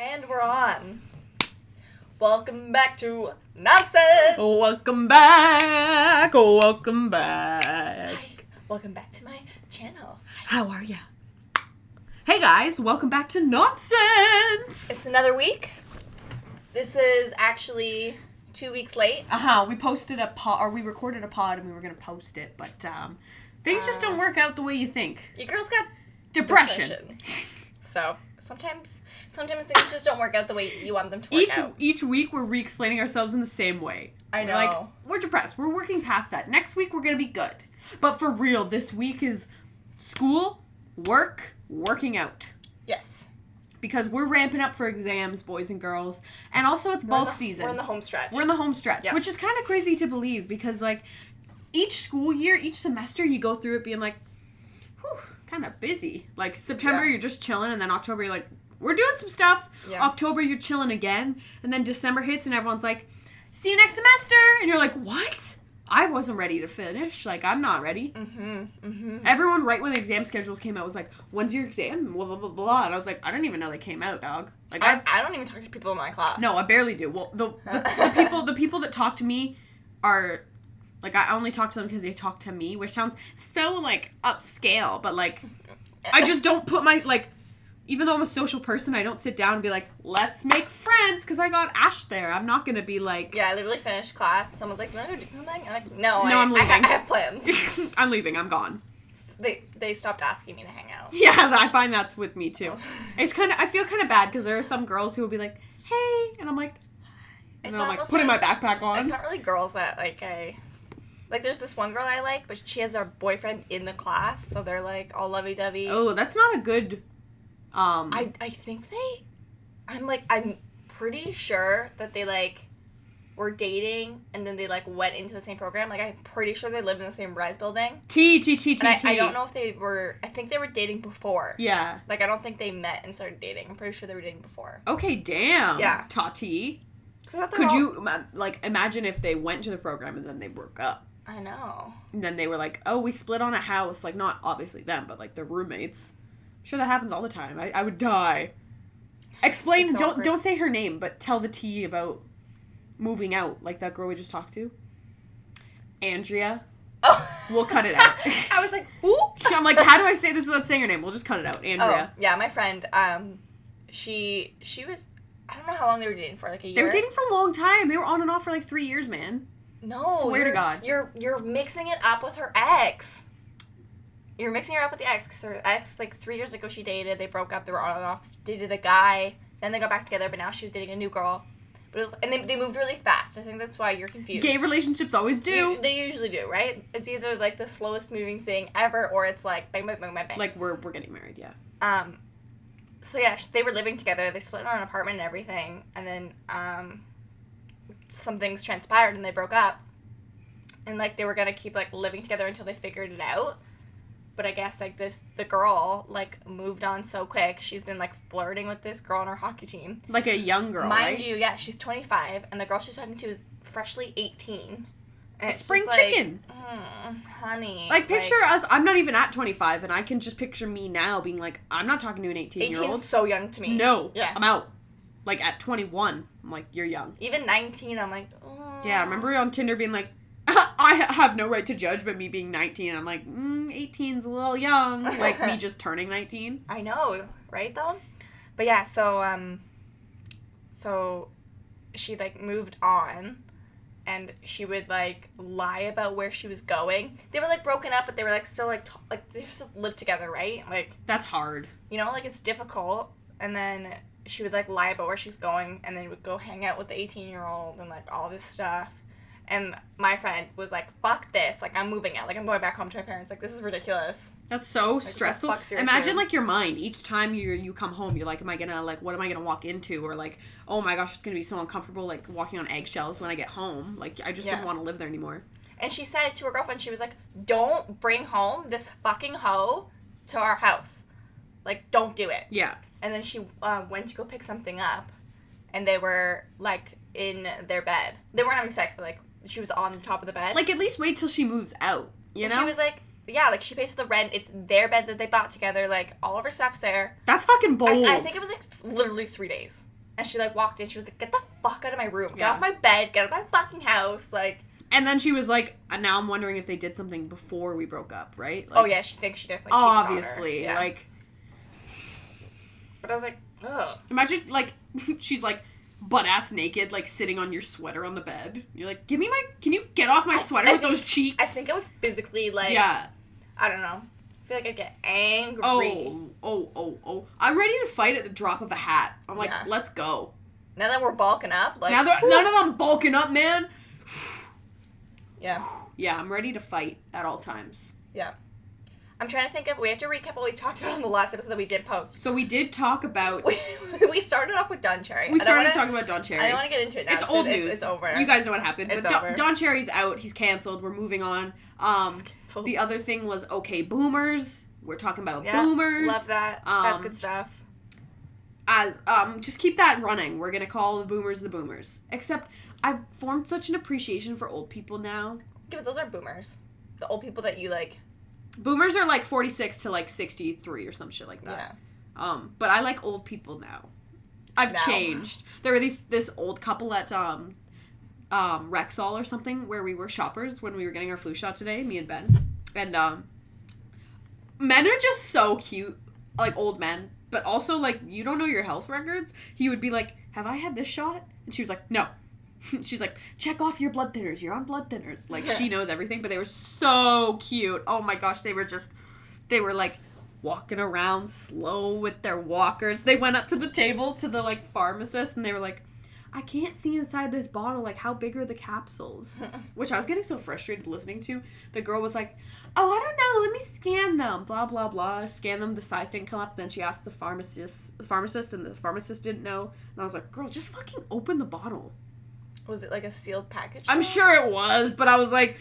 And we're on. Welcome back to Nonsense! Welcome back. Welcome back. Hi. Welcome back to my channel. How are ya? Hey guys, welcome back to Nonsense. It's another week. This is actually 2 weeks late. We posted a pod, or we recorded a pod and we were going to post it, but things just don't work out the way you think. Your girl's got Depression. So, sometimes things just don't work out the way you want them to work out. Each week we're re-explaining ourselves in the same way. I know. Like, we're depressed. We're working past that. Next week we're going to be good. But for real, this week is school, work, working out. Yes. Because we're ramping up for exams, boys and girls. And also it's bulk season. We're in the home stretch. Yeah. Which is kind of crazy to believe because, like, each school year, each semester, you go through it being like, whew, kind of busy. Like, September, you're just chilling, and then October, you're like, we're doing some stuff. Yeah. October, you're chilling again. And then December hits, and everyone's like, see you next semester. And you're like, what? I wasn't ready to finish. Like, I'm not ready. Everyone, right when the exam schedules came out, was like, when's your exam? Blah, blah, blah, blah. And I was like, I didn't even know they came out, dog. Like, I don't even talk to people in my class. No, I barely do. Well, the people that talk to me are, like, I only talk to them because they talk to me, which sounds so, like, upscale. But, like, I just don't put my, like, even though I'm a social person, I don't sit down and be like, let's make friends, because I got Ash there. I'm not going to be like... Yeah, I literally finished class. Someone's like, do you want to go do something? I'm like, no, I'm leaving. I have plans. I'm leaving. I'm gone. They stopped asking me to hang out. Yeah, I find that's with me, too. It's kind of... I feel kind of bad, because there are some girls who will be like, hey, and I'm like... And then I'm, like, putting my backpack on. It's not really girls that, like, Like, there's this one girl I like, but she has her boyfriend in the class, so they're, like, all lovey-dovey. Oh, that's not a good... I think I'm pretty sure that they, like, were dating, and then they, like, went into the same program. Like, I'm pretty sure they lived in the same rise building. I don't know if they were, I think they were dating before. Yeah. Like, I don't think they met and started dating. I'm pretty sure they were dating before. Okay, damn. Yeah. Tati. Could you, like, imagine if they went to the program and then they broke up? I know. And then they were like, oh, we split on a house. Like, not obviously them, but, like, their roommates. I'm sure that happens all the time. I would die. Explain, So don't say her name, but tell the tea about moving out, like that girl we just talked to. Andrea. Oh. We'll cut it out. I was like, who? I'm like, how do I say this without saying her name? We'll just cut it out. Andrea. Oh, yeah, my friend, she was, I don't know how long they were dating for, like a year? They were dating for a long time. They were on and off for like 3 years, man. No. Swear to God. You're mixing it up with her ex. You're mixing her up with the ex, because her ex, like, 3 years ago she dated, they broke up, they were on and off, dated a guy, then they got back together, but now she was dating a new girl. But it was, and they moved really fast. I think that's why you're confused. Gay relationships always do. They usually do, right? It's either, like, the slowest moving thing ever, or it's, like, bang, bang, bang, bang, bang. Like, we're getting married, yeah. So, yeah, they were living together. They split on an apartment and everything. And then, some things transpired and they broke up. And, like, they were gonna keep, like, living together until they figured it out. But I guess, like, the girl, like, moved on so quick. She's been, like, flirting with this girl on her hockey team. Like a young girl, Mind right? you, yeah, she's 25, and the girl she's talking to is freshly 18. And a spring chicken. Like, honey. Like, picture us, I'm not even at 25, and I can just picture me now being like, I'm not talking to an 18-year-old. 18 is so young to me. No. Yeah. I'm out. Like, at 21, I'm like, you're young. Even 19, I'm like, oh. Yeah, I remember on Tinder being like, I have no right to judge, but me being 19, I'm like, 18's a little young. Like, me just turning 19. I know, right, though? But yeah, so she, like, moved on, and she would, like, lie about where she was going. They were, like, broken up, but they were, like, still, like, they still lived together, right? Like... That's hard. You know, like, it's difficult, and then she would, like, lie about where she's going, and then would go hang out with the 18-year-old and, like, all this stuff. And my friend was like, fuck this. Like, I'm moving out. Like, I'm going back home to my parents. Like, this is ridiculous. That's so like, stressful. Imagine, like, your mind. Each time you come home, you're like, what am I gonna walk into? Or, like, oh my gosh, it's gonna be so uncomfortable, like, walking on eggshells when I get home. Like, I just wouldn't want to live there anymore. And she said to her girlfriend, she was like, don't bring home this fucking hoe to our house. Like, don't do it. Yeah. And then she went to go pick something up, and they were, like, in their bed. They weren't having sex, but, like, she was on top of the bed. Like, at least wait till she moves out, you know? And she was like, yeah, like she pays for the rent. It's their bed that they bought together. Like all of her stuff's there. That's fucking bold. I think it was like literally 3 days. And she like walked in. She was like, "Get the fuck out of my room. Get Yeah. off my bed. Get out of my fucking house." Like. And then she was like, now I'm wondering if they did something before we broke up, right? Like, Oh yeah, she thinks she definitely cheated on her. obviously, Yeah. like. But I was like, ugh. Imagine, like, she's, like, butt-ass naked, like, sitting on your sweater on the bed. You're like, can you get off my sweater with those cheeks? I think I would physically, like, yeah. I don't know. I feel like I'd get angry. Oh. I'm ready to fight at the drop of a hat. I'm like, Yeah. let's go. Now that we're bulking up, like, Now that none of them bulking up, man. yeah. Yeah, I'm ready to fight at all times. Yeah. I'm trying to think of, we have to recap what we talked about on the last episode that we did post. So we did talk about... we started off with Don Cherry. We started talking about Don Cherry. I don't want to get into it now. It's old news. It's over. You guys know what happened. It's but over. Don Cherry's out. He's canceled. We're moving on. He's canceled. The other thing was Okay Boomers. We're talking about Yeah, boomers. love that. That's good stuff. As just keep that running. We're gonna call the boomers. Except I've formed such an appreciation for old people now. Yeah, but those aren't boomers. The old people that you, like... Boomers are like 46 to like 63 or some shit like that. Yeah. But I like old people now. I've Now. changed. There were this old couple at Rexall or something where we were shoppers when we were getting our flu shot today, me and Ben. And men are just so cute, like old men, but also like you don't know your health records. He would be like, "Have I had this shot?" And she was like, "No." She's like, "Check off your blood thinners. You're on blood thinners." Like she knows everything, but they were so cute. Oh my gosh, they were like walking around slow with their walkers. They went up to the table to the like pharmacist and they were like, "I can't see inside this bottle. Like, how big are the capsules?" Which I was getting so frustrated listening to. The girl was like, "Oh, I don't know. Let me scan them." Blah, blah, blah. Scan them. The size didn't come up. Then she asked the pharmacist, and the pharmacist didn't know. And I was like, "Girl, just fucking open the bottle." Was it like a sealed package? I'm sure it was, but I was like,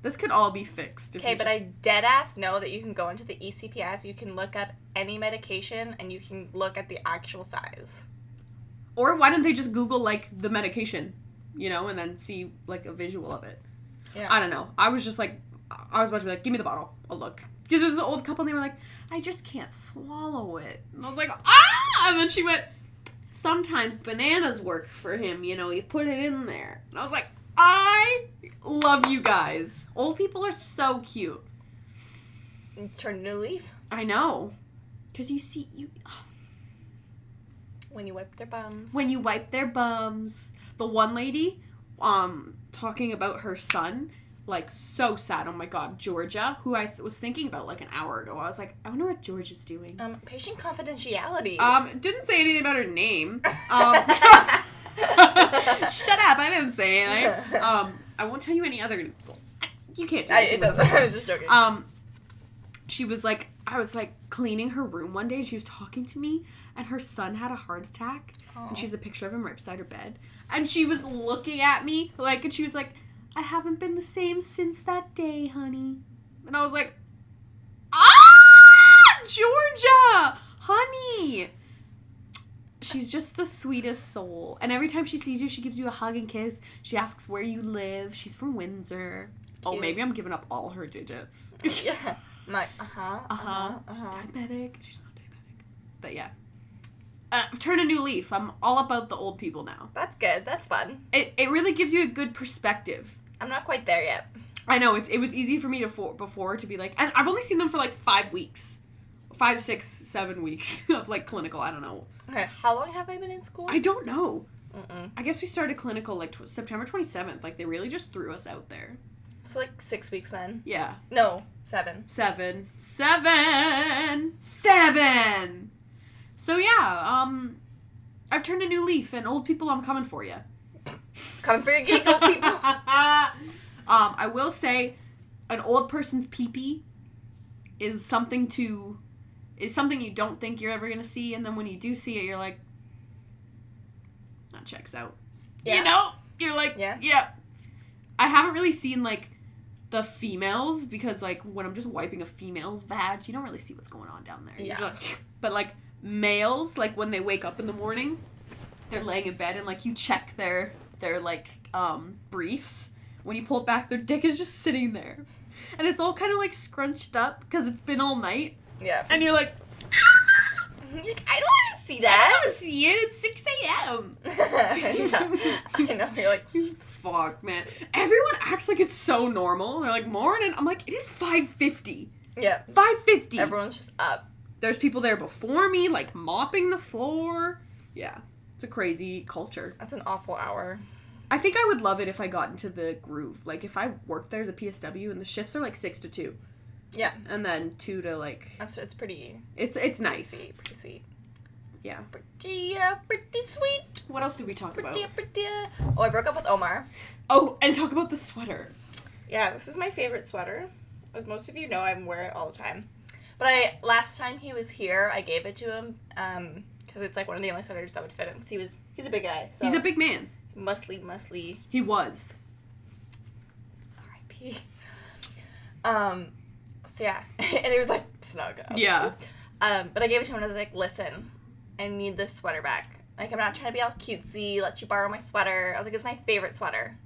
this could all be fixed. Okay, but I dead ass know that you can go into the ECPS, you can look up any medication, and you can look at the actual size. Or why don't they just Google, like, the medication, you know, and then see, like, a visual of it? Yeah. I don't know. I was just like, I was about to be like, "Give me the bottle. I'll look." Because there's the old couple, and they were like, "I just can't swallow it." And I was like, "Ah!" And then she went, "Sometimes bananas work for him, you know, you put it in there." And I was like, I love you guys. Old people are so cute. Turn a new leaf. I know. Because you see, When you wipe their bums. when you wipe their bums. The one lady, talking about her son, like, so sad. Oh my god, Georgia, who I was thinking about, like, an hour ago. I was like, I wonder what Georgia's doing. Patient confidentiality. Didn't say anything about her name. Shut up, I didn't say anything. I won't tell you any other... You can't do It doesn't. I was just joking. She was like, I was like cleaning her room one day and she was talking to me and her son had a heart attack. Aww. And she has a picture of him right beside her bed. And she was looking at me like, and she was like, "I haven't been the same since that day, honey." And I was like, Georgia, honey. She's just the sweetest soul. And every time she sees you, she gives you a hug and kiss. She asks where you live. She's from Windsor. Cute. Oh, maybe I'm giving up all her digits. Yeah. I'm like, Diabetic. She's not diabetic. But yeah. Turn a new leaf. I'm all about the old people now. That's good. That's fun. It really gives you a good perspective. I'm not quite there yet. I know, it was easy for me before to be like, and I've only seen them for like 5 weeks. 5, 6, 7 weeks of like clinical, I don't know. Okay, how long have I been in school? I don't know. Mm-mm. I guess we started clinical like September 27th. Like they really just threw us out there. So like 6 weeks then. Yeah. No, 7. 7. So yeah, I've turned a new leaf, and old people, I'm coming for you. Coming for your gig, old people. I will say, an old person's pee-pee is something you don't think you're ever gonna see, and then when you do see it, you're like, that checks out. Yeah. You know? You're like, Yeah. I haven't really seen, like, the females, because, like, when I'm just wiping a female's vag, you don't really see what's going on down there. Yeah. You're like, but, like, males, like, when they wake up in the morning, they're laying in bed, and, like, you check their like, briefs. When you pull it back, their dick is just sitting there. and it's all kind of like scrunched up because it's been all night, Yeah. and you're like, You're like, I don't want to see that. I don't see it. It's 6 a.m. Yeah, I know. You're like, Fuck, man. Everyone acts like it's so normal. They're like, morning. I'm like, it is 5:50. yeah. 5:50. Everyone's just up. There's people there before me, like, mopping the floor. Yeah. It's a crazy culture. That's an awful hour. I think I would love it if I got into the groove. Like, if I worked there as a PSW and the shifts are, like, 6 to 2. Yeah. And then 2 to, like... It's pretty... It's nice. Pretty sweet. Yeah. Pretty sweet. What else did we talk about? Pretty. Oh, I broke up with Omar. Oh, and talk about the sweater. Yeah, this is my favorite sweater. As most of you know, I wear it all the time. But last time he was here, I gave it to him, because it's, like, one of the only sweaters that would fit him. Because he's a big guy. So He's a big man. Muscly. He was. R.I.P. So, yeah. And it was, like, snug. Yeah. But I gave it to him and I was like, listen, I need this sweater back. Like, I'm not trying to be all cutesy, let you borrow my sweater. I was like, it's my favorite sweater.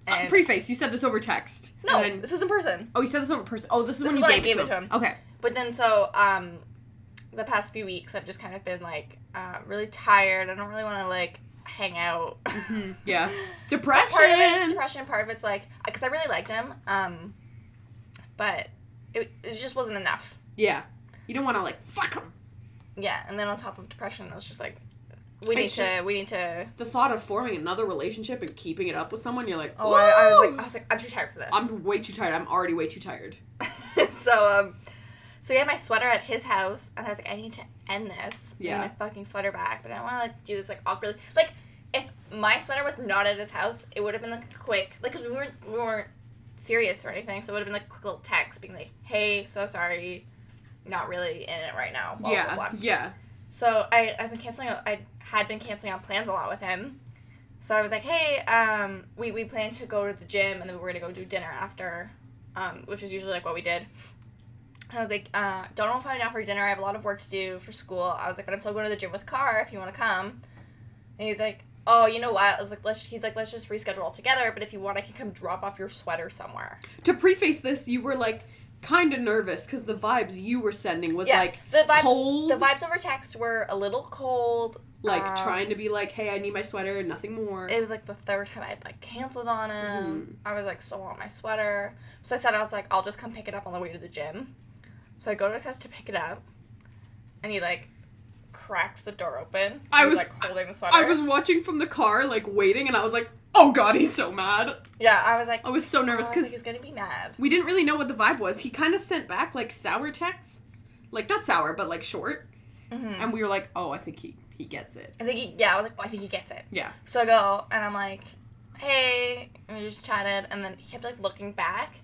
And Preface, you said this over text. no, And then, this was in person. oh, you said this over person. Oh, this is This when is you when I gave gave it to him. Okay. But then, so, the past few weeks, I've just kind of been, like, really tired. I don't really want to, like, hang out. Yeah. Depression. Part of it's depression, part of it's, like, because I really liked him, but it just wasn't enough. Yeah. You don't want to, like, fuck him. Yeah, and then on top of depression, I was just like, we need to. The thought of forming another relationship and keeping it up with someone, you're like, Oh, I was like, I'm too tired for this. I'm way too tired. I'm already way too tired. So he had my sweater at his house, and I was like, I need to end this. Yeah. Get my fucking sweater back, but I don't want to, like, do this, like, awkwardly. Like, if my sweater was not at his house, it would have been, like, a quick, like, because we weren't serious or anything, so it would have been, like, a quick little text being like, hey, so sorry, not really in it right now, blah, Yeah. blah, blah. Yeah. So I had been canceling on plans a lot with him. So I was like, hey, we plan to go to the gym, and then we're going to go do dinner after, which is usually, like, what we did. And I was like, don't know if I'm down for dinner. I have a lot of work to do for school. I was like, but I'm still going to the gym with Car if you want to come. And he's like, oh, you know what? I was like, let's just reschedule all together, but if you want, I can come drop off your sweater somewhere. To preface this, you were, like, kind of nervous because the vibes you were sending was, like, the vibes, cold. The vibes over text were a little cold. Like, trying to be like, hey, I need my sweater, nothing more. It was, like, the third time I'd, like, canceled on him. I was, like, still want my sweater. So I was like, I'll just come pick it up on the way to the gym. So I go to his house to pick it up, and he, like, cracks the door open. I was, like, holding the sweater. I was watching from the car, like, waiting, and I was like, oh god, he's so mad. Yeah, I was like... I was so nervous, because he's gonna be mad. we didn't really know what the vibe was. He kind of sent back, like, sour texts. Like, not sour, but, like, short. Mm-hmm. And we were like, oh, I think he gets it. I was like, I think he gets it. Yeah. So I go, and I'm like, hey, and we just chatted, and then he kept, like, looking back,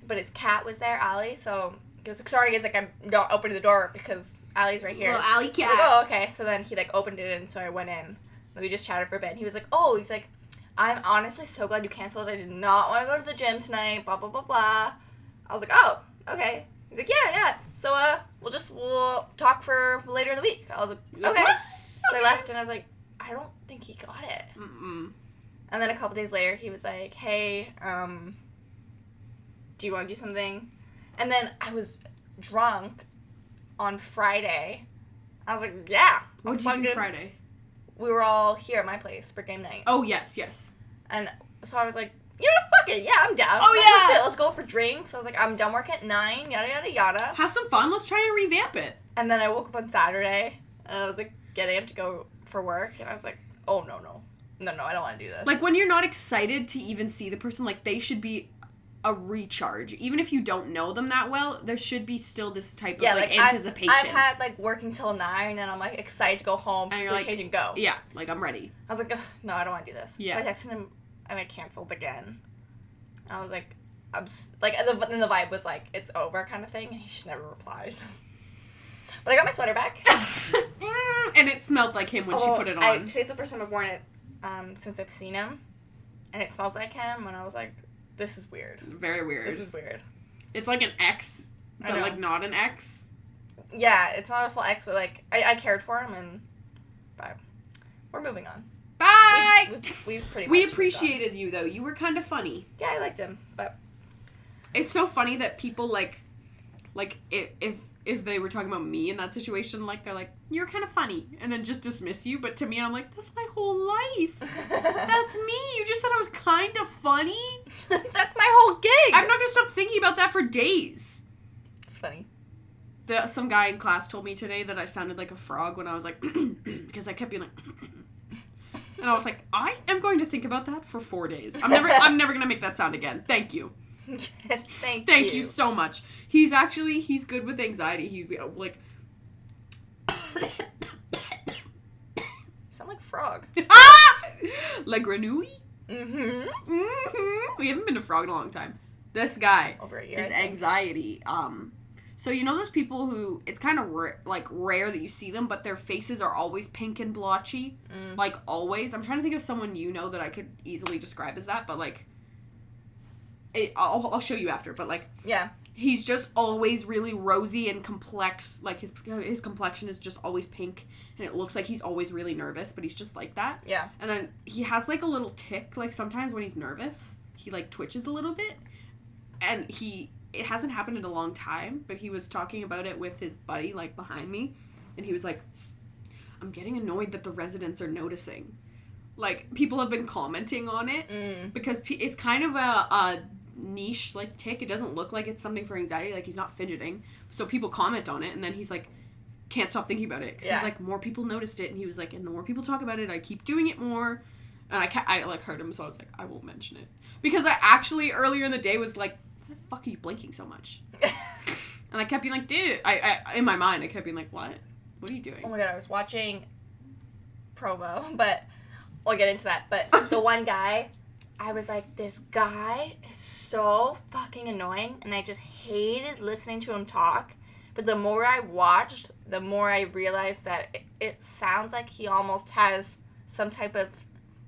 but his cat was there, Allie, so he was like, sorry, he's like, I'm not opening the door because Allie's right here. Little alley cat. I was like, oh, okay, so then he, like, opened it, and so I went in, and we just chatted for a bit, and he was like, oh, he's like, I'm honestly so glad you canceled, I did not want to go to the gym tonight, blah, blah, blah, blah. I was like, oh, okay. He's like, yeah, so, we'll talk for later in the week. I was like, okay. So I left, and I was like, I don't think he got it. Mm-mm. And then a couple days later, he was like, hey, do you want to do something? And then I was drunk on Friday. I was like, yeah. What did you do Friday? We were all here at my place for game night. Oh, yes. And so I was like, you know what, fuck it. Yeah, I'm down. Oh, yeah. Let's go for drinks. I was like, I'm done work at 9, yada, yada, yada. Have some fun. Let's try and revamp it. And then I woke up on Saturday, and I was like, getting up to go for work, and I was like, oh, no, I don't want to do this. Like, when you're not excited to even see the person, like, they should be a recharge. Even if you don't know them that well, there should be still this type of, like anticipation. I've had, like, working till 9, and I'm, like, excited to go home, and you're go like, change and go. Yeah, like, I'm ready. I was like, ugh, no, I don't want to do this. Yeah. So I texted him, and I canceled again. I was like, then the vibe was, like, it's over kind of thing, and he just never replied. But I got my sweater back. And it smelled like him when she put it on. Today's the first time I've worn it since I've seen him, and it smells like him, and I was like, this is weird. Very weird. This is weird. It's like an X, but, like, not an X. Yeah, it's not a full X, but, like, I cared for him, and bye. We're moving on. Bye! We pretty much We appreciated you, though. You were kind of funny. Yeah, I liked him, but... It's so funny that people, like, if they were talking about me in that situation, like, they're like, you're kind of funny, and then just dismiss you, but to me, I'm like, that's my whole life. That's me. You just said I was kind of funny. That's my whole gig. I'm not gonna stop thinking about that for days. It's funny. Some guy in class told me today that I sounded like a frog when I was like, because I kept being like, and I was like, I am going to think about that for 4 days. I'm never gonna make that sound again. Thank you. Thank you so much. He's good with anxiety. He's like, You sound like a frog. like Granui. Mm-hmm. We haven't been to Frog in a long time. This guy, Over a year, his I think. anxiety. So you know those people who it's kind of rare that you see them, but their faces are always pink and blotchy, like always. I'm trying to think of someone that I could easily describe as that, but like, I'll show you after. But like, Yeah. he's just always really rosy and complex. Like his complexion is just always pink, and it looks like he's always really nervous, but he's just like that. Yeah. And then he has like a little tick. Like sometimes when he's nervous, he like twitches a little bit, and it hasn't happened in a long time, but he was talking about it with his buddy like behind me, and he was like, I'm getting annoyed that the residents are noticing. Like people have been commenting on it because it's kind of a niche like tick. It doesn't look like it's something for anxiety, like he's not fidgeting, so people comment on it, and then he's like can't stop thinking about it, 'cause he's like, more people noticed it, and he was like, and the more people talk about it, I keep doing it more, and I like heard him, so I was like, I won't mention it, because I actually earlier in the day was like, why the fuck are you blinking so much? And I kept being like, dude, I in my mind I kept being like, what are you doing? Oh my god, I was watching Provo, but I'll get into that. But the one guy, I was like, this guy is so fucking annoying, and I just hated listening to him talk. But the more I watched, the more I realized that it sounds like he almost has some type of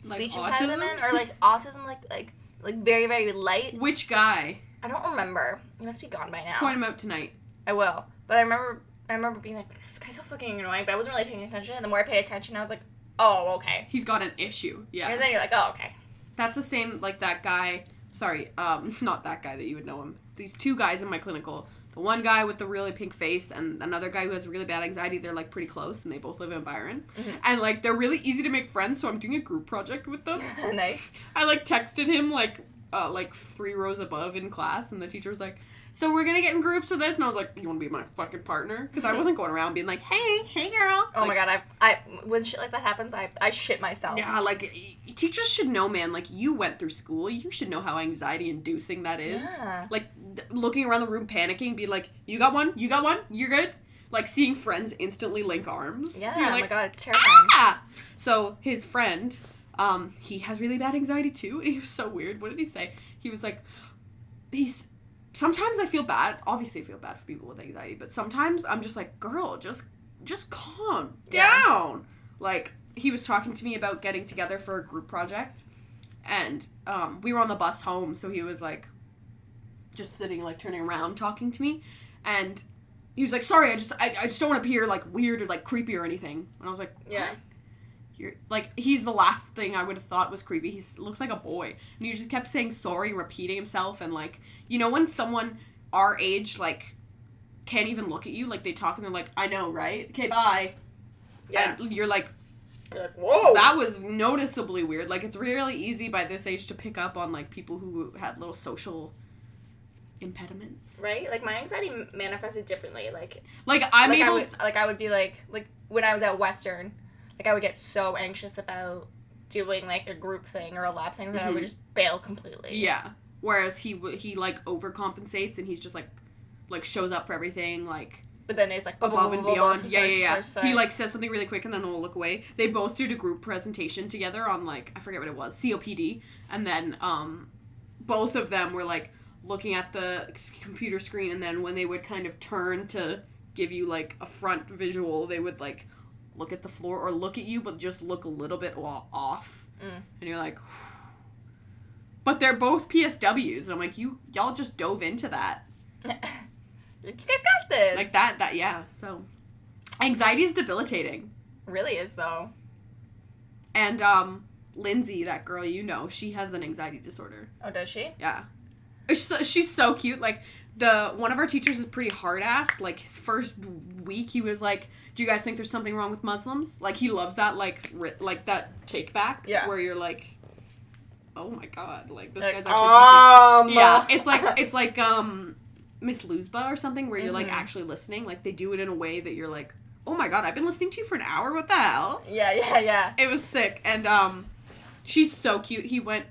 speech Like impediment or like autism, like very, very light. Which guy? I don't remember. He must be gone by now. Point him out tonight. I will. But I remember being like, this guy's so fucking annoying, but I wasn't really paying attention. And the more I paid attention, I was like, oh, okay. He's got an issue. Yeah. And then you're like, oh, okay. That's the same, like, that guy, sorry, not that guy that you would know him. These two guys in my clinical, the one guy with the really pink face and another guy who has really bad anxiety, they're, like, pretty close, and they both live in Byron. Mm-hmm. And, like, they're really easy to make friends, so I'm doing a group project with them. Nice. I, like, texted him, like 3 rows above in class, and the teacher was like, so we're gonna get in groups for this? And I was like, you wanna be my fucking partner? Because I wasn't going around being like, hey girl. Oh my god, I when shit like that happens, I shit myself. Yeah, like, teachers should know, man. Like, you went through school. You should know how anxiety-inducing that is. Yeah. Like, looking around the room, panicking, being like, you got one? You're good? Like, seeing friends instantly link arms. Yeah, You're oh like, my god, it's terrifying. ah! So, his friend, he has really bad anxiety, too. And he was so weird. What did he say? He was like, sometimes I feel bad. Obviously, I feel bad for people with anxiety. But sometimes I'm just like, girl, just calm down. Like, he was talking to me about getting together for a group project. And we were on the bus home. So he was like, just sitting, like, turning around, talking to me. And he was like, sorry, I just don't want to appear, like, weird or, like, creepy or anything. And I was like, Yeah. You're, like, he's the last thing I would have thought was creepy. He looks like a boy. And he just kept saying sorry and repeating himself. And, like, you know when someone our age, like, can't even look at you? Like, they talk and they're like, I know, right? Okay, bye. Yeah. And you're like, whoa. that was noticeably weird. Like, it's really easy by this age to pick up on, like, people who had little social impediments. Right? Like, my anxiety manifested differently. Like I'm like able I would be like when I was at Western, like, I would get so anxious about doing, like, a group thing or a lab thing that I would just bail completely. Yeah. Whereas he like, overcompensates, and he's just, like, shows up for everything, like... But then it's, like, above and beyond. So Yeah. sorry. He, like, says something really quick, and then we'll look away. They both did a group presentation together on, like, I forget what it was, COPD. And then, both of them were, like, looking at the computer screen, and then when they would kind of turn to give you, like, a front visual, they would, like... look at the floor or look at you, but just look a little bit off. And you're like, but they're both PSWs. And I'm like, y'all just dove into that. Like, you guys got this. Like that, yeah. So, anxiety is debilitating. It really is, though. And, Lindsay, that girl you know, she has an anxiety disorder. Oh, does she? Yeah. She's so cute. Like, one of our teachers is pretty hard-assed. Like, his first week, he was like, do you guys think there's something wrong with Muslims? Like, he loves that, like that take-back. Yeah. Where you're like, oh my god, like, this like, guy's actually teaching. Yeah, it's like Miss Luzba or something, where you're, like, actually listening. Like, they do it in a way that you're like, oh my god, I've been listening to you for an hour? What the hell? Yeah. It was sick. And, she's so cute. He went,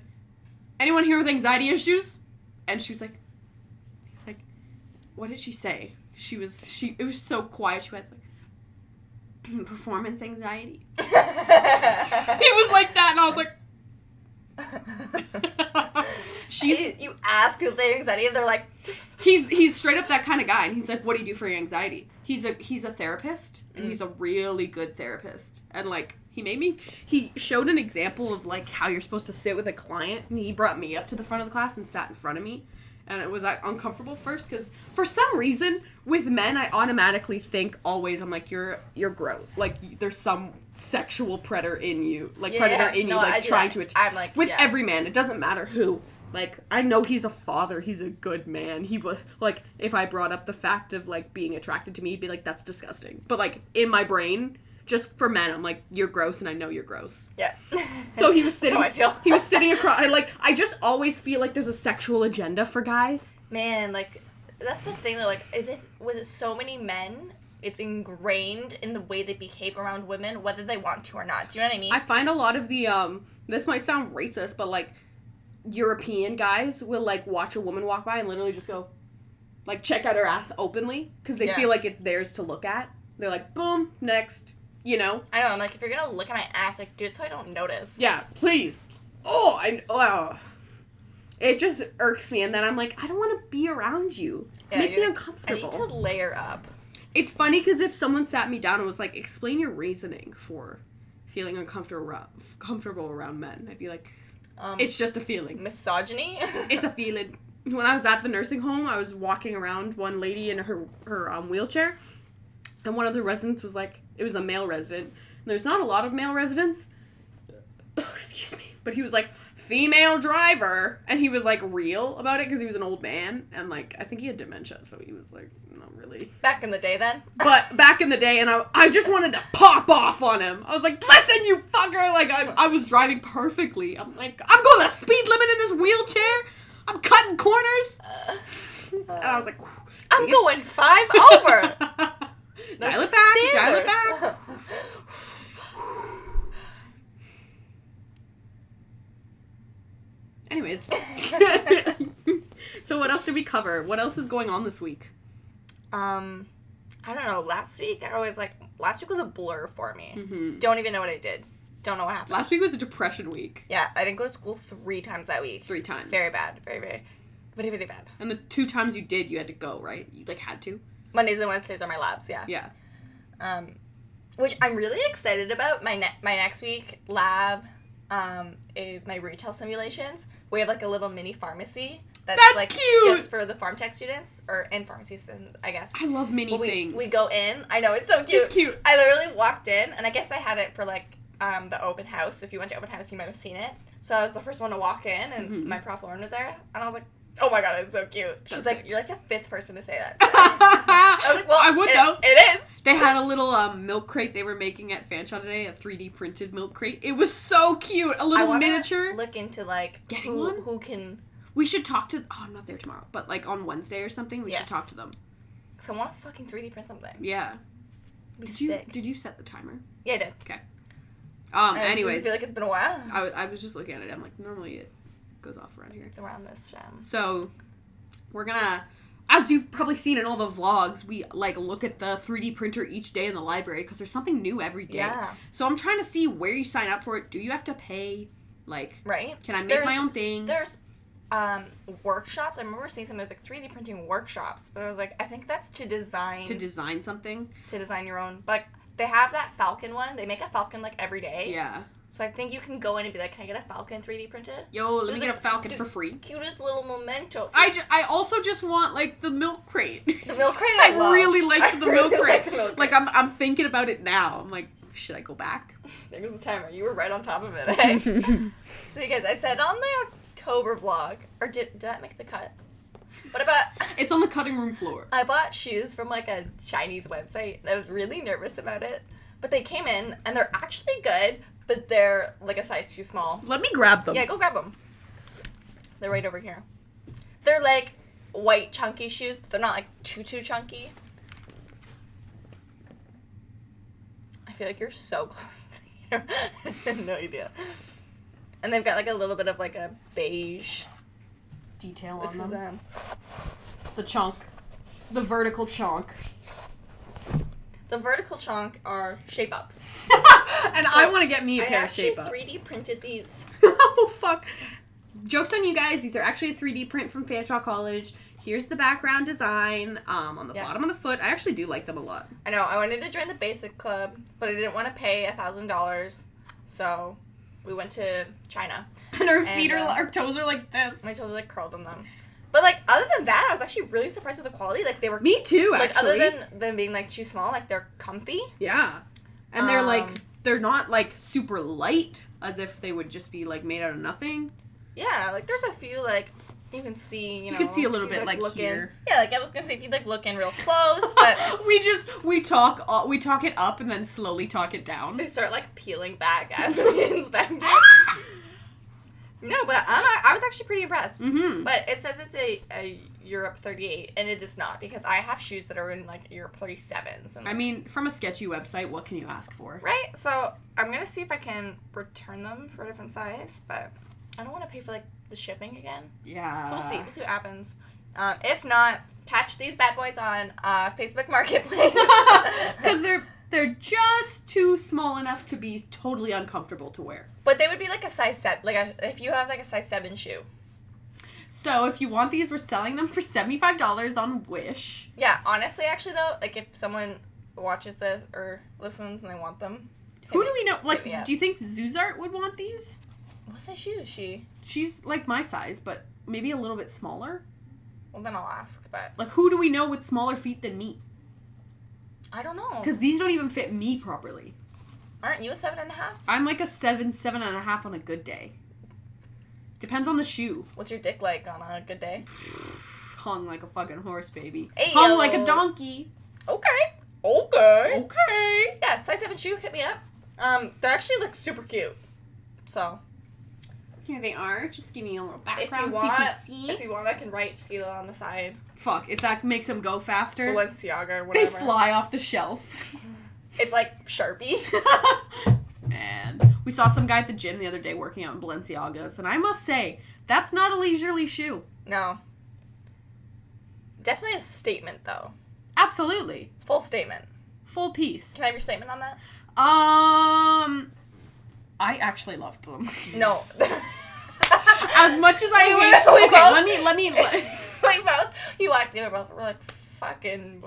anyone here with anxiety issues? And she was like, what did she say? It was so quiet. She was like, performance anxiety. He was like that, and I was like, you ask if they have anxiety, and they're like, he's straight up that kind of guy, and he's like, what do you do for your anxiety? He's a therapist, and he's a really good therapist, and like, he showed an example of like how you're supposed to sit with a client, and he brought me up to the front of the class and sat in front of me. And it was uncomfortable first because for some reason with men I automatically think always I'm like you're gross, like there's some sexual predator in you, like predator in you, like trying to attack. I'm like, with every man, it doesn't matter who. Like, I know he's a father, he's a good man. He was like, if I brought up the fact of like being attracted to me, he'd be like, that's disgusting. But like in my brain, just for men, I'm like, you're gross, and I know you're gross. Yeah. So he was sitting. That's how I feel. He was sitting across. I just always feel like there's a sexual agenda for guys. Man, like, that's the thing though. Like, with so many men, it's ingrained in the way they behave around women, whether they want to or not. Do you know what I mean? I find a lot of the this might sound racist, but like European guys will like watch a woman walk by and literally just go, like, check out her ass openly because they feel like it's theirs to look at. They're like, boom, next. You know? I don't know, I'm like, if you're gonna look at my ass, like, do it so I don't notice. Yeah, please. It just irks me, and then I'm like, I don't want to be around you. Yeah, Make me like, uncomfortable. I need to layer up. It's funny, because if someone sat me down and was like, explain your reasoning for feeling comfortable around men, I'd be like, it's just a feeling. Misogyny? It's a feeling. When I was at the nursing home, I was walking around one lady in her wheelchair, and one of the residents was like, it was a male resident. And there's not a lot of male residents. Excuse me. But he was like, female driver. And he was like real about it because he was an old man. And like, I think he had dementia. So he was like, not really. Back in the day then? But back in the day, and I just wanted to pop off on him. I was like, listen, you fucker. Like, I was driving perfectly. I'm like, I'm going the speed limit in this wheelchair. I'm cutting corners. And I was like, I'm going 5 over. Dial it back. Anyways. So what else did we cover? What else is going on this week? I don't know. Last week was a blur for me. Mm-hmm. Don't even know what I did. Don't know what happened. Last week was a depression week. Yeah, I didn't go to school 3 times that week. 3 times. Very bad. Very, very, very, very bad. And the 2 times you did, you had to go, right? You like had to? Mondays and Wednesdays are my labs, yeah. Yeah. Which I'm really excited about. My next week lab is my retail simulations. We have like a little mini pharmacy that's like cute. Just for the farm tech students and pharmacy students, I guess. I love mini things. We go in. I know, it's so cute. It's cute. I literally walked in, and I guess they had it for like the open house. So if you went to open house, you might have seen it. So I was the first one to walk in, and my prof Lauren was there, and I was like, oh my god, it's so cute. She's like, you're like the 5th person to say that. I was like, well, I would though. It is. They had a little milk crate they were making at Fanshawe today, a 3D printed milk crate. It was so cute. A little miniature. Look into like getting one. Who can. We should talk to. Oh, I'm not there tomorrow, but like on Wednesday or something, we should talk to them. Cause I want to fucking 3D print something. Yeah. Sick. Did you set the timer? Yeah, I did. Okay. Anyways. I feel like it's been a while. I was just looking at it. I'm like, normally it goes off around here. It's around this time. So, we're gonna, as you've probably seen in all the vlogs, we like look at the 3D printer each day in the library because there's something new every day. Yeah. So I'm trying to see where you sign up for it. Do you have to pay? Like, right? Can I make my own thing? There's workshops. I remember seeing some. It was like 3D printing workshops, but I was like, I think that's to design something. To design your own. But they have that Falcon one. They make a Falcon like every day. Yeah. So I think you can go in and be like, can I get a Falcon 3D printed? Yo, let me get a Falcon for free. Cutest little memento. I also just want like the milk crate. The milk crate I really like the milk crate. Like I'm thinking about it now. I'm like, should I go back? There goes the timer. You were right on top of it, eh? So you guys, I said on the October vlog, or did that make the cut? What about... It's on the cutting room floor. I bought shoes from, like, a Chinese website, and I was really nervous about it. But they came in, and they're actually good, but they're, like, a size too small. Let me grab them. Yeah, go grab them. They're right over here. They're, like, white chunky shoes, but they're not, like, too chunky. I feel like you're so close to the camera. I have no idea. And they've got, like, a little bit of, like, a beige Detail this on is them. The chunk. The vertical chunk. The vertical chunk are shape-ups. And I want to get me a pair of shape shape-ups. I actually 3D printed these. Oh, fuck. Joke's on you guys. These are actually a 3D print from Fanshawe College. Here's the background design on the bottom of the foot. I actually do like them a lot. I know. I wanted to join the basic club, but I didn't want to pay $1,000. So we went to China. And our toes are like this. My toes are like curled on them. But like other than that, I was actually really surprised with the quality. Like they were Me too, like actually. other than them being like too small, like they're comfy. Yeah. And they're like they're not like super light as if they would just be like made out of nothing. Yeah, like there's a few like you can see, you can see a little bit like look here. Yeah, like I was gonna say if you like look in real close, but we talk it up and then slowly talk it down. they start like peeling back as we inspect it. No, but I was actually pretty impressed. Mm-hmm. But it says it's a Europe 38, and it is not, because I have shoes that are in, like, Europe 37s. And, I mean, from a sketchy website, what can you ask for? right? So, I'm going to see if I can return them for a different size, but I don't want to pay for, like, the shipping again. Yeah. So, we'll see. We'll see what happens. If not, catch these bad boys on Facebook Marketplace. Because they're just too small enough to be totally uncomfortable to wear. But they would be like a size 7, if you have like a size 7 shoe. So if you want these, we're selling them for $75 on Wish. Yeah, honestly, actually though, like if someone watches this or listens and they want them. Who do we know? Like, yeah. do you think Zuzart would want these? What size shoe is she? She's like my size, but maybe a little bit smaller. Well, then I'll ask, but... Like, who do we know with smaller feet than me? I don't know. Because these don't even fit me properly. Aren't you a 7.5? I'm like a 7.5 on a good day. Depends on the shoe. What's your dick like on a good day? Hung like a fucking horse, baby. Ayo. Hung like a donkey. Okay. Okay. Yeah, size 7 shoe, hit me up. They actually look super cute. So... Here they are. Just give me a little If background you so you can want, see. I can write Fila on the side. Fuck, if that makes them go faster. Balenciaga or They whatever. fly off the shelf. It's like Sharpie. And we saw some guy at the gym the other day working out in Balenciagas, and I must say, that's not a leisurely shoe. No. Definitely a statement, though. Absolutely. Full statement. Full piece. Can I have your statement on that? I actually loved them. No. As much as I hate... Okay, let me... We both... You walked in, we both were like, fucking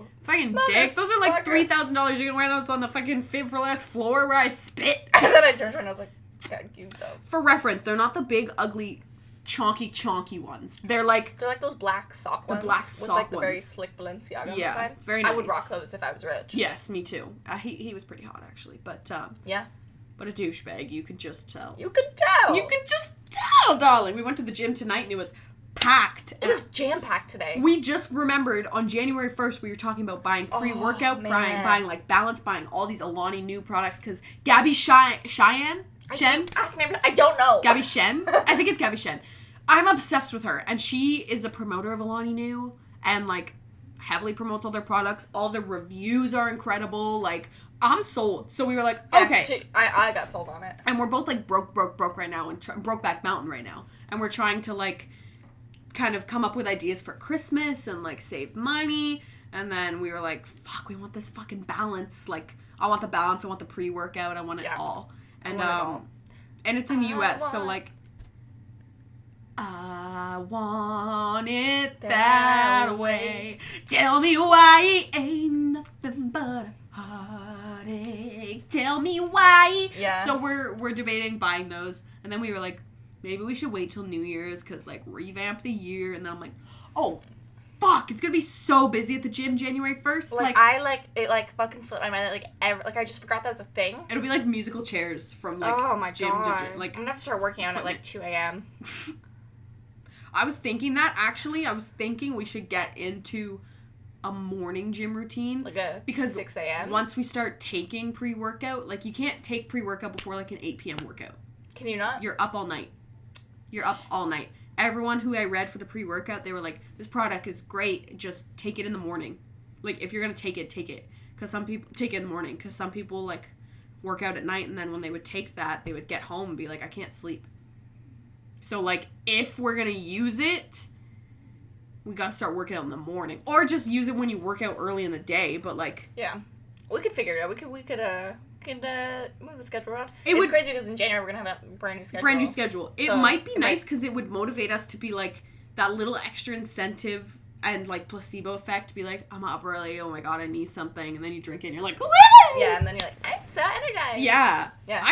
dick. Those are like motherfucker. $3,000. You can wear those on the fucking Fit for Less floor where I spit. And then I turned around and I was like, God, you though. For reference, they're not the big, ugly, chonky ones. They're like those black sock ones. black with sock like the very ones. slick Balenciaga on Yeah, the side. it's very nice. I would rock those if I was rich. yes, me too. He was pretty hot actually, but Yeah. but a douchebag. You could just tell. You could tell. You could just tell, darling. We went to the gym tonight and it was packed. It was jam-packed today. We just remembered on January 1st we were talking about buying pre-workout, buying like Balance, buying all these Alani Nu products because Gabby Cheyenne? Ask me. I don't know. Gabby Shen? I think it's Gabby Shen. I'm obsessed with her, and she is a promoter of Alani Nu, and like heavily promotes all their products. All the reviews are incredible. Like, I'm sold. So we were like, okay. I got sold on it. And we're both like broke right now, and Brokeback Mountain right now, and we're trying to like kind of come up with ideas for Christmas and like save money. And then we were like, fuck, we want this fucking Balance. Like, I want the Balance, I want the pre-workout, I want it all. And and it's in US, so like I want it that way. Tell me why it ain't nothing but a heartache. Tell me why. Yeah. So we're debating buying those, and then we were like, maybe we should wait till New Year's because like revamp the year. And then I'm like, oh, fuck, it's gonna be so busy at the gym January 1st. It fucking slipped my mind that I just forgot that was a thing. It'll be like musical chairs from like oh my gym god. to gym. Like, I'm gonna have to start working out at like 2 a.m. I was thinking that, actually. I was thinking we should get into a morning gym routine. Like a because 6 a.m.? Once we start taking pre-workout, like, you can't take pre-workout before, like, an 8 p.m. workout. Can you not? You're up all night. Everyone who I read for the pre-workout, they were like, this product is great, just take it in the morning. Like, if you're gonna take it. Because some people, take it in the morning, because some people, like, work out at night, and then when they would take that, they would get home and be like, I can't sleep. So, like, if we're gonna use it, we gotta start working out in the morning. Or just use it when you work out early in the day, but, like... Yeah. We could figure it out. We could move the schedule around. It's crazy because in January we're gonna have a brand new schedule. It might be nice because it would motivate us to be, like, that little extra incentive and, like, placebo effect to be like, I'm up early, oh my god, I need something, and then you drink it and you're like, woo! Yeah, and then you're like, I'm so energized. Yeah. Yeah.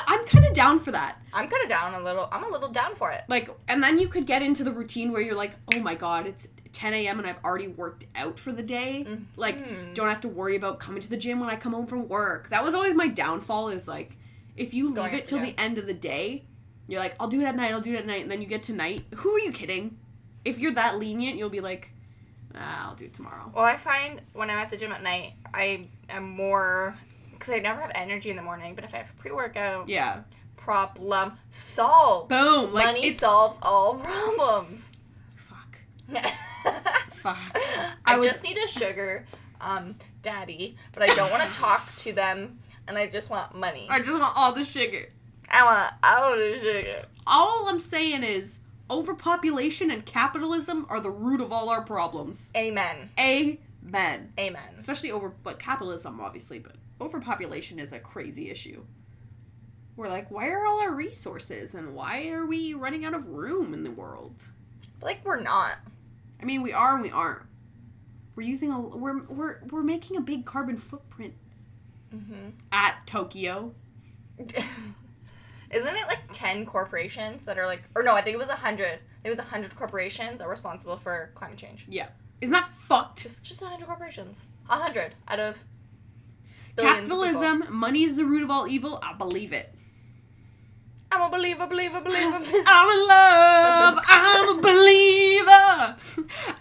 I'm kinda down for that. I'm kinda down I'm a little down for it. Like, and then you could get into the routine where you're like, oh my god, it's 10 a.m. and I've already worked out for the day. Mm-hmm. Like, don't have to worry about coming to the gym when I come home from work. That was always my downfall, is like, if you leave it till the end of the day, you're like, I'll do it at night, and then you get to night. Who are you kidding? If you're that lenient, you'll be like, I'll do it tomorrow. Well, I find when I'm at the gym at night, I am more, because I never have energy in the morning, but if I have pre-workout, yeah, problem solved. Boom. Like, money solves all problems. Fuck. Fuck. I just need a sugar daddy, but I don't want to talk to them, and I just want money. I just want all the sugar. I want all the sugar. All I'm saying is, overpopulation and capitalism are the root of all our problems. Amen. Amen. Amen. Especially capitalism, obviously, but overpopulation is a crazy issue. We're like, why are all our resources, and why are we running out of room in the world? Like, we're not. I mean, we are and we aren't. We're making a big carbon footprint. Mm-hmm. At Tokyo. Isn't it like 10 corporations that are like, or no, I think it was 100. It was 100 corporations are responsible for climate change. Yeah. Isn't that fucked? Just 100 corporations. 100 out of billions. Capitalism, of money is the root of all evil. I believe it. I'm a believer. I'm in love. I'm a believer.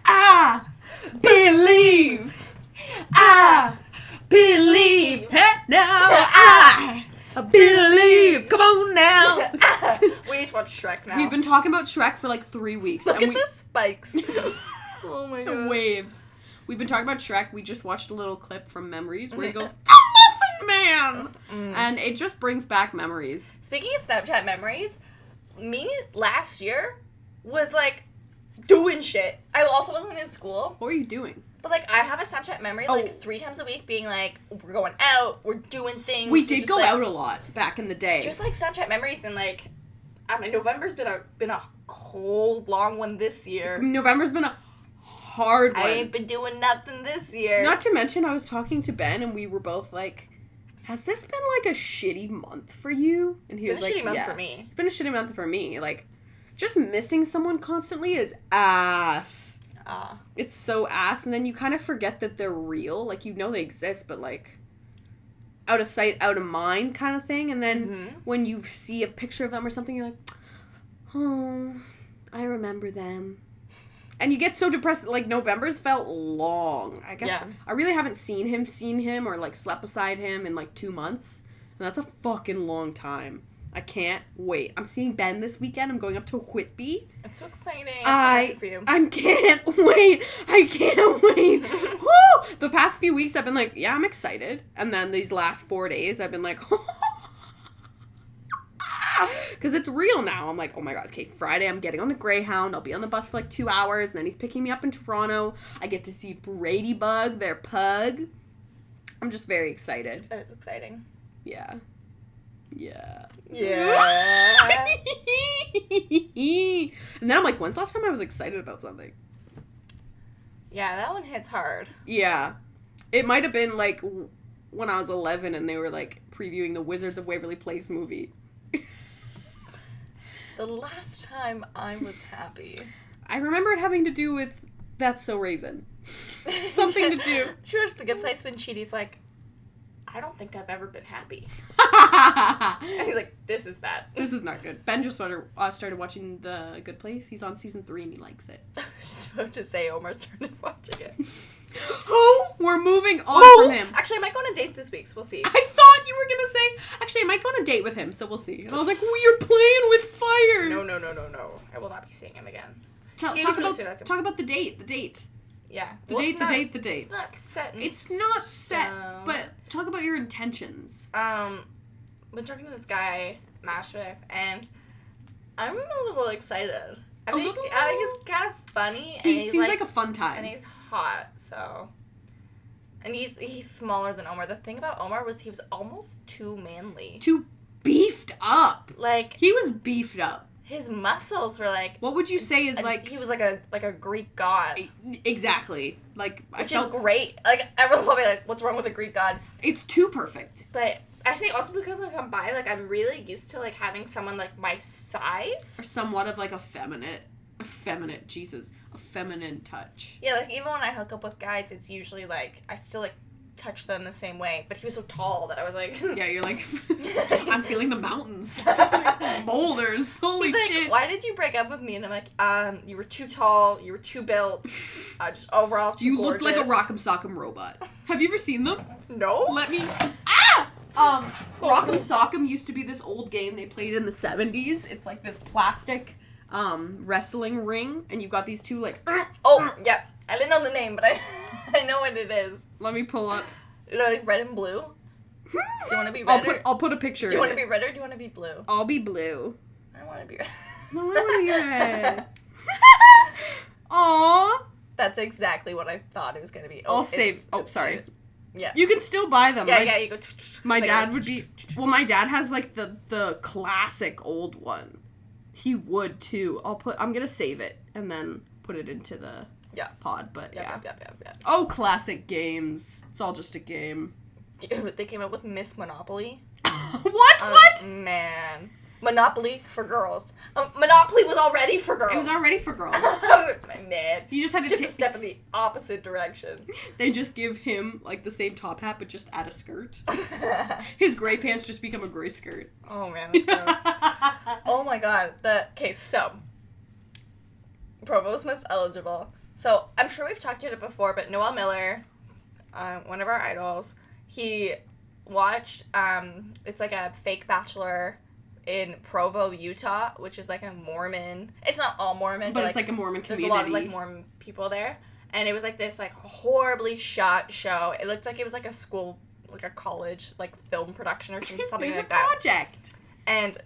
I believe. I believe. Hey, now I believe. Come on now. We need to watch Shrek now. We've been talking about Shrek for like 3 weeks. Look at the spikes. Oh my god. The waves. We've been talking about Shrek. We just watched a little clip from Memories where he goes, Muffin Man! And it just brings back memories. Speaking of Snapchat memories, me last year was like doing shit. I also wasn't in school. What were you doing? But like, I have a Snapchat memory like 3 times a week being like, we're going out, we're doing things. We did go out a lot back in the day. Just like Snapchat memories, and like, November's been a cold, long one this year. November's been a hard one. I ain't been doing nothing this year. Not to mention, I was talking to Ben, and we were both like, has this been like a shitty month for you? And he was like, it's been a shitty month for me. It's been a shitty month for me. Like, just missing someone constantly is ass. It's so ass, and then you kind of forget that they're real. Like, you know they exist, but like, out of sight, out of mind kind of thing. And then when you see a picture of them or something, you're like, oh, I remember them. And you get so depressed. Like, November's felt long. I guess I really haven't seen him or like slept beside him in like 2 months. And that's a fucking long time. I can't wait. I'm seeing Ben this weekend. I'm going up to Whitby. It's so exciting. I'm so happy for you. I can't wait. I can't wait. Woo! The past few weeks I've been like, yeah, I'm excited. And then these last 4 days I've been like, because it's real now. I'm like, oh my god, okay, Friday I'm getting on the Greyhound. I'll be on the bus for like 2 hours, and then he's picking me up in Toronto. I get to see Brady Bug, their pug. I'm just very excited. It's exciting. Yeah. Yeah. Yeah. And then I'm like, when's the last time I was excited about something? Yeah, that one hits hard. Yeah. It might have been like when I was 11 and they were like previewing the Wizards of Waverly Place movie. The last time I was happy. I remember it having to do with That's So Raven. Something to do. Sure, it's The Good Place when Chidi's like, I I don't think I've ever been happy. And he's like, this is bad. This is not good. Ben just started watching The Good Place. He's on season 3 and he likes it. I was just about to say Omar started watching it. Oh, we're moving on from him. Actually, I might go on a date this week, so we'll see. I thought you were going to say, actually, I might go on a date with him, so we'll see. And I was like, well, you're playing with fire. No. I will not be seeing him again. Talk about the date. Yeah. The date. It's not set in It's not set, stone. but talk about your intentions. Been talking to this guy, Mashwith, and I'm a little excited. I think he's kind of funny. And He seems like a fun time. And he's hot, so... And he's smaller than Omar. The thing about Omar was he was almost too manly. Too beefed up. Like... He was beefed up. His muscles were like... What would you say is like... He was like a Greek god. Exactly. Like, Which is great. Like, everyone's probably like, what's wrong with a Greek god? It's too perfect. But I think also because when I come by, like, I'm really used to, like, having someone, like, my size. Or somewhat of, like, a feminine touch. Yeah, like, even when I hook up with guys, it's usually, like, I still, like, touch them the same way. But he was so tall that I was like... Yeah, you're like, I'm feeling the mountains. Boulders. Holy He's like, shit. why did you break up with me? And I'm like, you were too tall, you were too built, just overall too gorgeous. You look like a Rock'em Sock'em robot. Have you ever seen them? No. Let me... Rock'em Sock'em used to be this old game they played in the 70s. It's like this plastic wrestling ring, and you've got these two, like... Oh, yeah. I didn't know the name, but I know what it is. Let me pull up. Like red and blue? Do you want to be red? I'll put a picture. Do you want to be red or do you want to be blue? I'll be blue. I want to be red. No, I want to be red. Aww. That's exactly what I thought it was going to be. I'll save. Oh, sorry. Yeah. You can still buy them. Yeah, you go. My dad would be. Well, my dad has like the classic old one. He would too. I'm gonna save it and then put it into the pod. But yeah. Oh, classic games. It's all just a game. Dude, they came up with Miss Monopoly. What? Man. Monopoly for girls. Monopoly was already for girls. It was already for girls. Man. You just had to take a step in the opposite direction. They just give him like the same top hat, but just add a skirt. His gray pants just become a gray skirt. Oh man, that's gross. Oh my god. So Provo's most eligible. So I'm sure we've talked about it before, but Noel Miller, one of our idols, he watched it's like a fake bachelor in Provo, Utah, which is like a Mormon. It's not all Mormon, but it's like a Mormon community. There's a lot of like Mormon people there, and it was like this like horribly shot show. It looked like it was like a school, like a college like film production or something like that. Project. And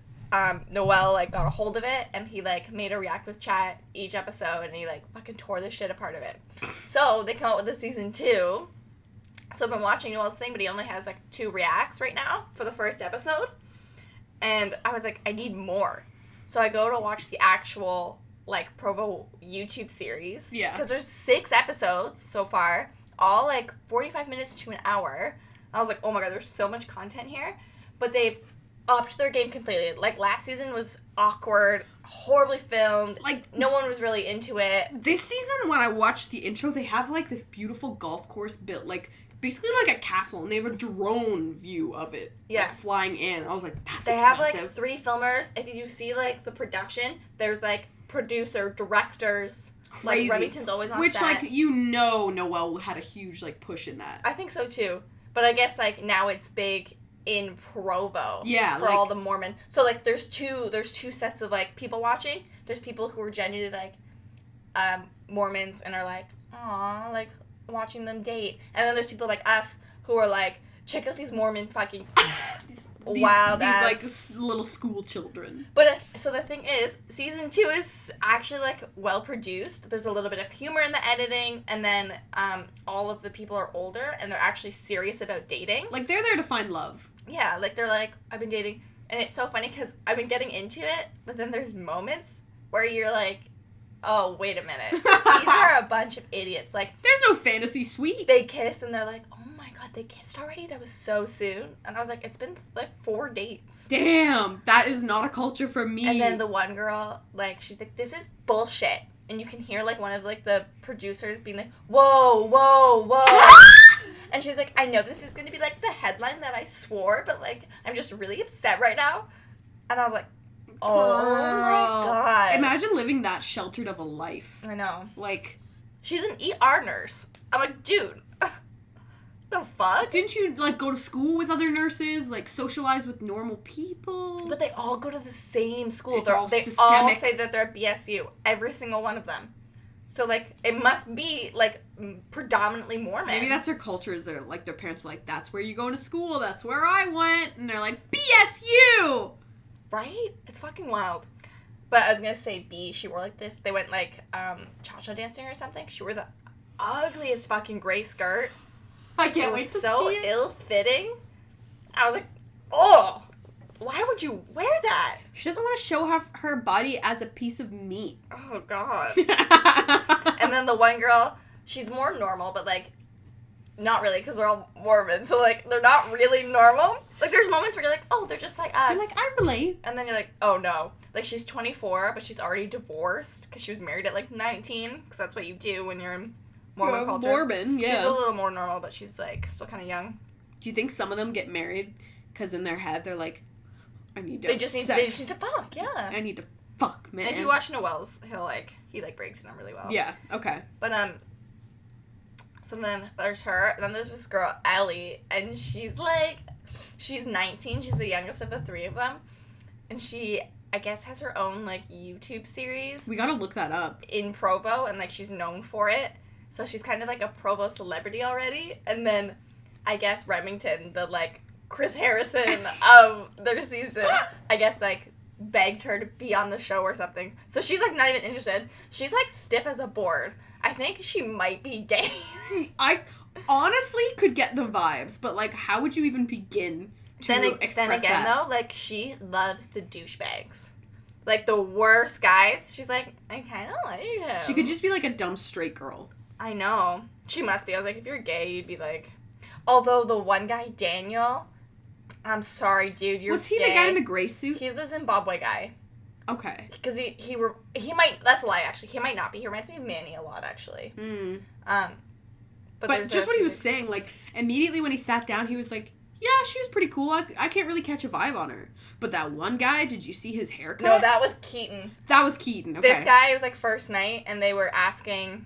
Noel like got a hold of it, and he like made a react with chat each episode, and he like fucking tore the shit apart of it. So they come out with a season 2. So I've been watching Noel's thing, but he only has like 2 reacts right now for the first episode. And I was like, I need more. So I go to watch the actual, like, Provo YouTube series. Yeah. Because there's 6 episodes so far, all, like, 45 minutes to an hour. I was like, oh my god, there's so much content here. But they've upped their game completely. Like, last season was awkward, horribly filmed. Like, no one was really into it. This season, when I watched the intro, they have, like, this beautiful golf course built, like... Basically like a castle, and they have a drone view of it. Yeah. Like, flying in. I was like, that's They expensive. have, like, 3 filmers. If you see, like, the production, there's, like, producer, directors. Crazy. Like, Remington's always on Which, set. like, you know Noel had a huge, like, push in that. I think so, too. But I guess, like, now it's big in Provo. Yeah, for like, all the Mormon. So, like, there's two sets of, like, people watching. There's people who are genuinely, like, Mormons and are like, aw, like, watching them date. And then there's people like us who are like, check out these Mormon fucking these wild ass like little school children. But so the thing is, season 2 is actually like well produced. There's a little bit of humor in the editing, and then all of the people are older and they're actually serious about dating. Like they're there to find love. Yeah, like they're like, I've been dating, and it's so funny because I've been getting into it, but then there's moments where you're like, oh, wait a minute. These are a bunch of idiots. Like, there's no fantasy suite. They kissed, and they're like, oh my god, they kissed already? That was so soon. And I was like, it's been, like, 4 dates. Damn, that is not a culture for me. And then the one girl, like, she's like, this is bullshit. And you can hear, like, one of, like, the producers being like, whoa, whoa, whoa. And she's like, I know this is going to be, like, the headline that I swore, but, like, I'm just really upset right now. And I was like, oh, my God. Imagine living that sheltered of a life. I know. Like... She's an ER nurse. I'm like, dude, the fuck? Didn't you, like, go to school with other nurses? Like, socialize with normal people? But they all go to the same school. It's all they systemic. all say that they're at BSU. Every single one of them. So, like, it must be, like, predominantly Mormon. Maybe that's their culture. Is their, like, their parents are like, that's where you go to school. That's where I went. And they're like, BSU! Right? It's fucking wild. But I was going to say B, she wore, like, this. They went, like, cha-cha dancing or something. She wore the ugliest fucking gray skirt. I can't It wait was to so see it. ill-fitting. I was like, oh, why would you wear that? She doesn't want to show her body as a piece of meat. Oh, God. And then the one girl, she's more normal, but, like, not really, because they're all Mormon. So, like, they're not really normal. Like, there's moments where you're like, oh, they're just like us. I'm like, I relate. And then you're like, oh, no. Like, she's 24, but she's already divorced because she was married at, like, 19, because that's what you do when you're in Mormon culture. Mormon, yeah. She's a little more normal, but she's, like, still kind of young. Do you think some of them get married because in their head they're like, I need to They just need to fuck, yeah. I need to fuck, man. And if you watch Noel's, he breaks it down really well. Yeah, okay. But, so then there's her, and then there's this girl, Ellie, and she's 19, she's the youngest of the three of them, and she, I guess, has her own, like, YouTube series We gotta look that up. in Provo, and, like, she's known for it, so she's kind of, like, a Provo celebrity already, and then, I guess, Remington, the, like, Chris Harrison of their season, I guess, like, begged her to be on the show or something, so she's, like, not even interested. She's, like, stiff as a board. I think she might be gay. I honestly could get the vibes, but, like, how would you even begin to express then again, that? though, like, she loves the douchebags. Like, the worst guys. She's like, I kind of like him. She could just be, like, a dumb straight girl. I know. She must be. I was like, if you're gay, you'd be like... Although the one guy, Daniel, I'm sorry, dude, you're Was he gay. the guy in the gray suit? He's the Zimbabwe guy. Okay. Because he might... That's a lie, actually. He might not be. He reminds me of Manny a lot, actually. But But just what he was saying, like, immediately when he sat down, he was like, yeah, she was pretty cool. I can't really catch a vibe on her. But that one guy, did you see his haircut? No, that was Keaton. That was Keaton, okay. This guy, it was, like, first night, and they were asking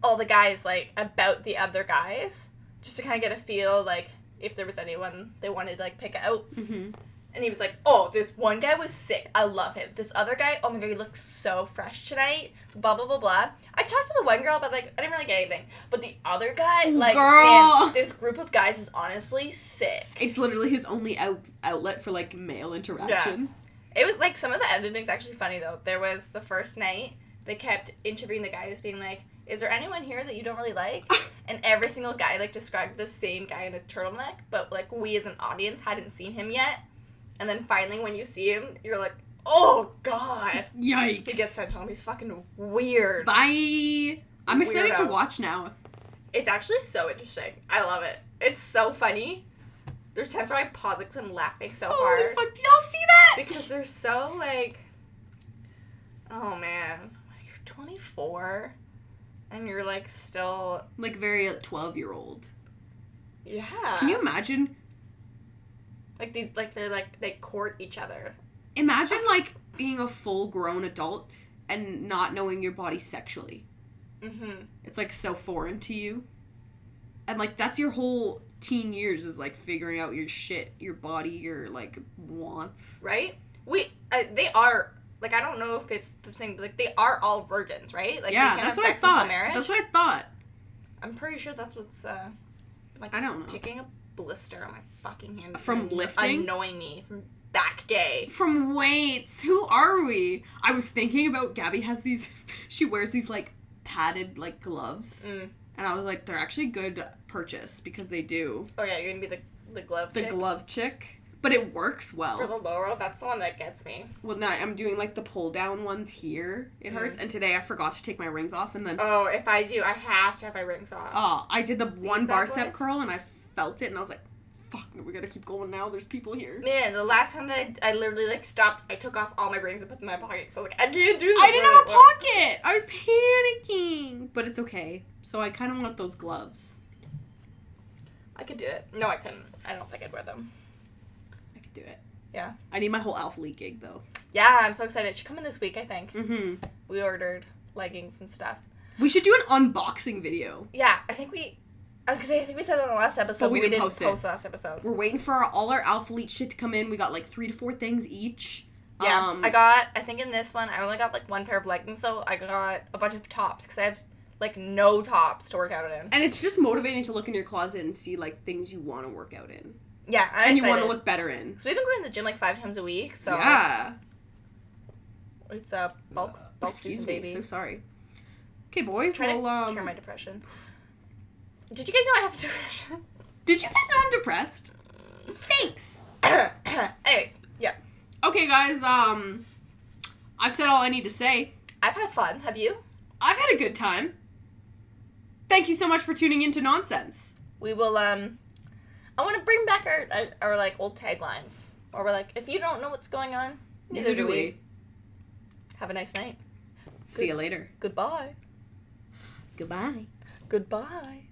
all the guys, like, about the other guys, just to kind of get a feel, like, if there was anyone they wanted to, like, pick out. Mm-hmm. And he was like, oh, this one guy was sick. I love him. This other guy, oh my God, he looks so fresh tonight. Blah, blah, blah, blah. I talked to the one girl, but, like, I didn't really get anything. But the other guy, like, Girl. man, this group of guys is honestly sick. It's literally his only outlet for, like, male interaction. It was, like, some of the editing's actually funny, though. There was the first night, they kept interviewing the guys, being like, is there anyone here that you don't really like? And every single guy, like, described the same guy in a turtleneck, but, like, we as an audience hadn't seen him yet. And then finally, when you see him, you're like, oh, God. Yikes. He gets sent home. He's fucking weird. Bye. I'm excited to Weirdo. watch now. It's actually so interesting. I love it. It's so funny. There's times where I pause it because I'm laughing so Holy hard. fuck, do y'all see that? Because they're so, like, oh, man. You're 24, and you're, like, still... Like, very 12-year-old. Yeah. Can you imagine? Like, these, like, they're, like, they court each other. Imagine, like, being a full-grown adult and not knowing your body sexually. Mm-hmm. It's, like, so foreign to you. And, like, that's your whole teen years is, like, figuring out your shit, your body, your, like, wants. Right? They are, like, I don't know if it's the thing, but, like, they are all virgins, right? Like, Yeah, they can't that's have what I sex until thought. marriage. That's what I thought. I'm pretty sure that's what's, like, I don't know. picking a blister on my fucking hand. From lifting? Annoying me from back day. From weights. Who are we? I was thinking about Gabby has these, she wears these, like, padded, like, gloves. Mm. And I was like, they're actually good purchase because they do. Oh, yeah, you're gonna be the glove The chick? glove chick. But it works well. For the lower, that's the one that gets me. Well, now I'm doing, like, the pull-down ones here. It hurts. And today I forgot to take my rings off, and then... Oh, if I do, I have to have my rings off. Oh, I did the one bad barstep boys? curl, and I felt it, and I was like, fuck, we gotta keep going now. There's people here. Man, the last time that I literally, like, stopped, I took off all my rings and put them in my pocket. So I was like, I can't do this. I didn't have a pocket! I was panicking! But it's okay. So I kind of want those gloves. I could do it. No, I couldn't. I don't think I'd wear them. I could do it. Yeah. I need my whole Alpha League gig, though. Yeah, I'm so excited. It should come in this week, I think. Mm-hmm. We ordered leggings and stuff. We should do an unboxing video. Yeah, I think we said that in the last episode, But we didn't post the last episode. We're waiting for all our Alpha Elite shit to come in. We got like 3 to 4 things each. Yeah, I think in this one, I only got like 1 pair of leggings, so I got a bunch of tops, because I have like no tops to work out in. And it's just motivating to look in your closet and see like things you want to work out in. Yeah, I'm and excited. you want to look better in. So we've been going to the gym like 5 times a week, so yeah. It's bulk season, baby. So sorry. Okay, boys. Trying to cure my depression. Did you guys know I have depression? Did you guys know I'm depressed? Thanks. Anyways, yeah. Okay, guys. I've said all I need to say. I've had fun. Have you? I've had a good time. Thank you so much for tuning into Nonsense. We will. I want to bring back our like old taglines, or we're like, if you don't know what's going on, neither do we. Have a nice night. See you later. Goodbye. Goodbye. Goodbye.